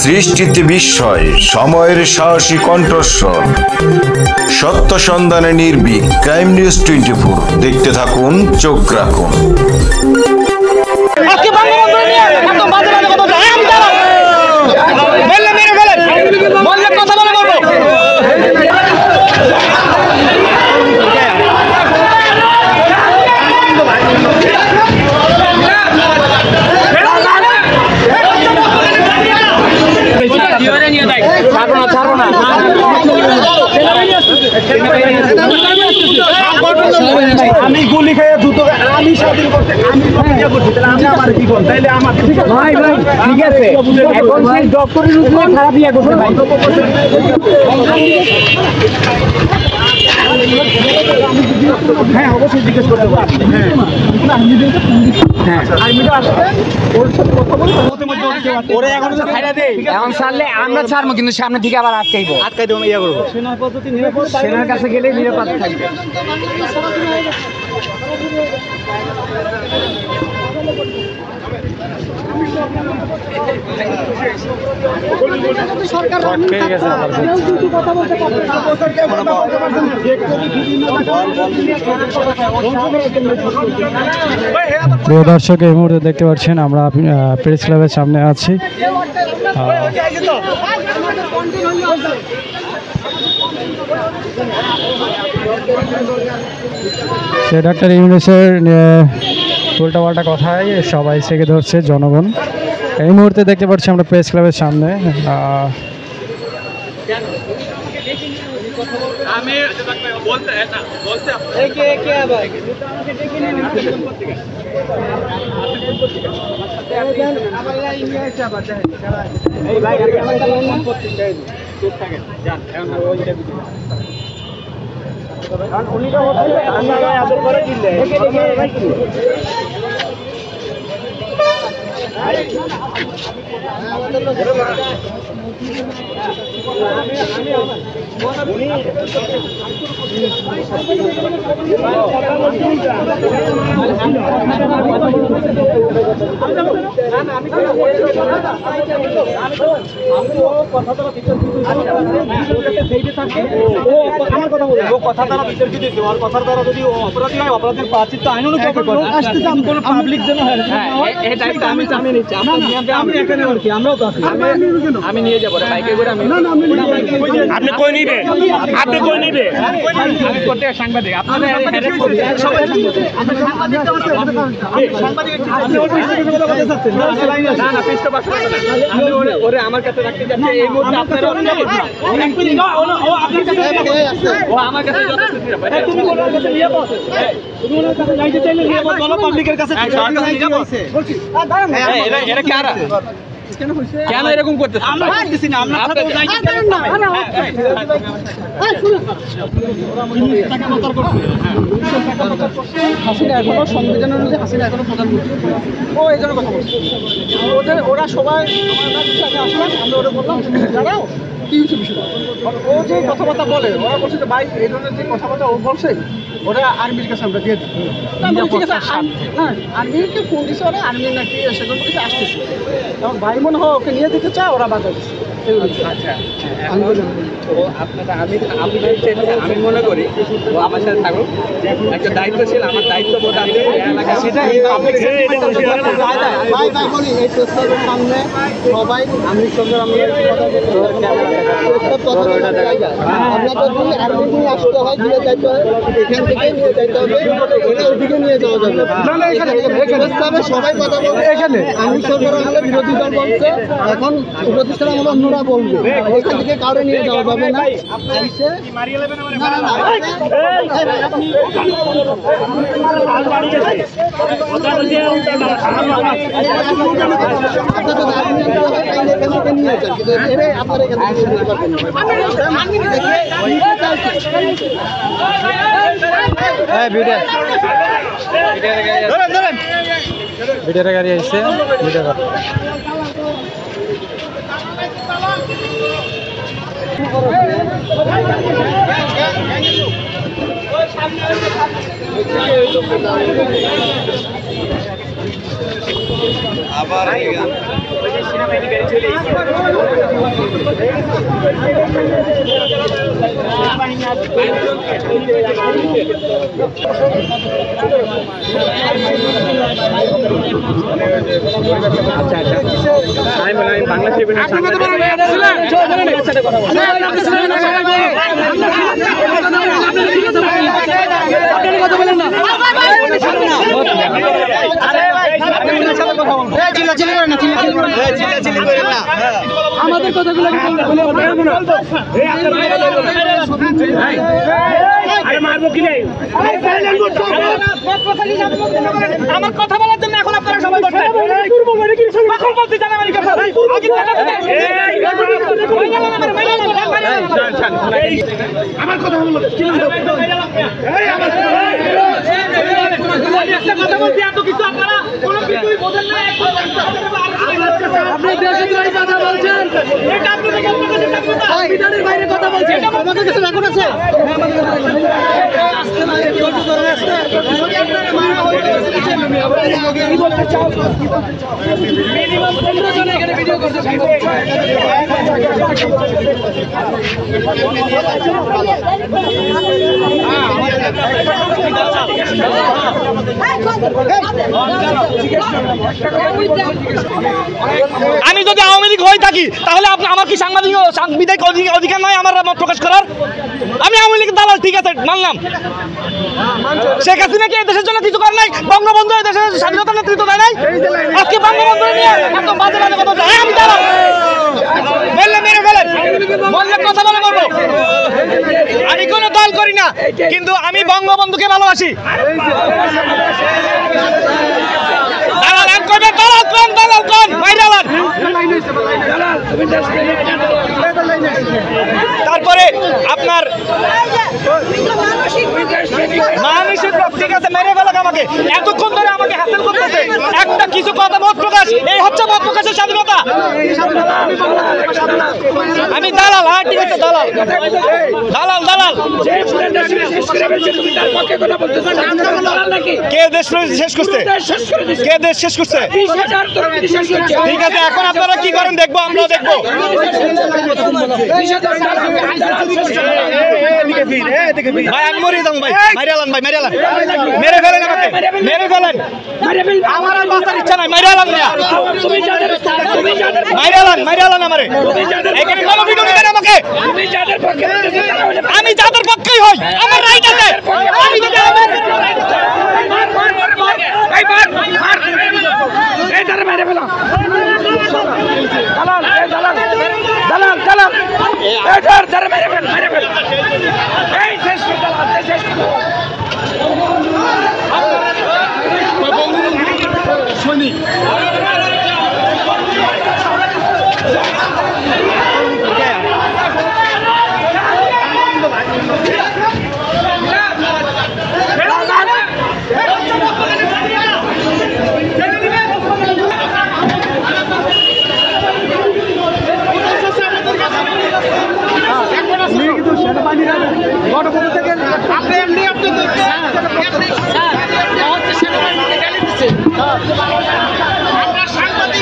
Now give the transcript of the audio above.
সৃষ্টিতে বিস্ময়, সময়ের সাহসী কণ্ঠস্বর, সত্য সন্ধানে নির্ভীক। ক্রাইম নিউজ 24 দেখতে থাকুন, চোখ রাখুন। আমি গুলি খেয়ে দ্রুত আমি স্বাধীন করতে আমি প্রতিজ্ঞা করছি, তাহলে আমি আমার কি করব? তাইলে আমার ভাই ভাই ঠিক আছে, এখন সেই ডক্টরের উপরে খারাপ ইয়া করতে ভাই। হ্যাঁ অবশ্যই জিজ্ঞেস করতে পারবেন। হ্যাঁ আর্মিটা আসবে, ওর সাথে কথা বলে ওরে এখন তো ছাইড়া দেই, এখন ছাড়লে আমরা ছাড়বো, কিন্তু সামনে থেকে আবার আটকাই দেবো, ইয়া করবো। সেনার পদ্ধতি নিরাপদ, সেনার কাছে গেলে নিরাপদ থাকবে। প্রিয় দর্শক, এই মুহূর্তে দেখতে পাচ্ছেন আমরা প্রেস ক্লাবের সামনে আছি। সে ডাক্তার ইউনূসের উল্টাপাল্টা কথায় সবাই থেকে ধরছে জনগণ। এই মুহূর্তে দেখতে পাচ্ছি আমরা প্রেস ক্লাবের সামনে। অপরাধের প্রাচীর তো আইন পাবলিক যেন আমি নিয়ে যাবো বাইকে করে। আপনি কই নিবে, আপনি কই নিবে? আমি করতে সাংবাদিক, আপনাদের ওরে আমার কাছে রাখতে যাচ্ছে এই মুহূর্তে। আপনারা আমার কাছে পাবলিকের কাছে কেন এরকম করতে হাসিনা এখনো সংবিধান অনুযায়ী হাসিনা এখনো প্রধানমন্ত্রী, ও এই জন্য কথা বলছে। ওরা সবাই আসলাম, আমরা ওরা বললাম দাঁড়াও কি হচ্ছে বিষয়। ও যে কথাবার্তা বলে, ওরা বলছে যে ভাই এই ধরনের যে কথাবার্তা ও বলছে ওরা আর্মির কাছে আমরা দিয়ে দিই। ঠিক আছে, হ্যাঁ আর্মিকে ফোন দিচ্ছে, ওরা আর্মি নাকি সেগুলো কিছু আসতেছে, এখন ভাই মনে হয় ওকে নিয়ে দিতে চায়, ওরা বাধা দিচ্ছে। আচ্ছা আমি মনে করি ও আমার সাথে থাকুক, একটা দায়িত্বশীল, আমার দায়িত্ববোধ আছে সামনে সবাই আর্মির সঙ্গে আমরা আসতে হয়, দিয়ে যাইতে হয়, এখান থেকে নিয়ে যাইতে হবে, ওদিকে নিয়ে যাওয়া যাবে। সবাই কথা বলবে, এখানে আর্মি সরকার আমলে বিরোধী দল বলছে, এখন উপদেষ্টারা আমলে অন্যরা বলবে, এখান থেকে কাউরে নিয়ে যাওয়া যাবে না। ভিডিওর গাড়ি আসছে, ভিডিও আবার আমাদের কথাগুলো আমার কথা বলার জন্য এখন আপনারা সবাই আমার কথা বলো কথা বলছি এত কিছু আপনারা কোনো কিছুই বোঝেন না আপনি দেশদ্রোহী কথা বলছেন এটা আপনাদের সংবিধানের বাইরে কথা বলছেন আমাদের কাছে রেকর্ড আছে মিনিমাম 15 জন এখানে ভিডিও করতে আমি যদি আওয়ামী লীগ হয়ে থাকি তাহলে আমার কি সাংবিধানিক অধিকার নয় আমার মত প্রকাশ করার? আমি আওয়ামী লীগের দালাল, ঠিক আছে, মানলাম। শেখ হাসিনা কি দেশের জন্য কিছু করে নাই? বঙ্গবন্ধু দেশের স্বাধীনতা নেতৃত্ব দেয় নাই? আজকে বঙ্গবন্ধু নিয়ে একদম বাজে বাজে কথা বলছে। আমি দালাল বললে মেরে ফেলেন, বললে কথা বলে বলবো। আমি কোনো দল করি না, কিন্তু আমি বঙ্গবন্ধুকে ভালোবাসি। দালাল আন করবে, দালাল কোন, দালাল কোন, মাইরালান। তারপরে আপনার মানসিক রোগ, ঠিক আছে, মেরে ফেলাক আমাকে। এতক্ষণ ধরে আমাকে হ্যাসেল করতেছে, একটা কিছু কথা মত প্রকাশ, এই হচ্ছে মত প্রকাশের স্বাধীনতা। আমি দালাল, হ্যাঁ ঠিক আছে, দালাল দালাল দালাল। কে দেশ শেষ করছে? কে দেশ শেষ করছে? ঠিক আছে, এখন আপনারা কি করেন দেখবো, আমরা দেখবো। ভাই আমি মরে যাবো ভাই, মারিয়ালান ভাই, মারিয়ালান, মেরে ফেলেন আমাকে, মেরে ফেলেন। আমার আর বাঁচার ইচ্ছা নাই, মারিয়ালান ভাইয়া, মারিয়ালান, মারিয়ালান আমারে। এখানে কোনো ভিডিও নেবেন আমাকে, আমি যাদের পক্ষেই হই, আমার রাইট আছে। আমি যদি সাংবাদিক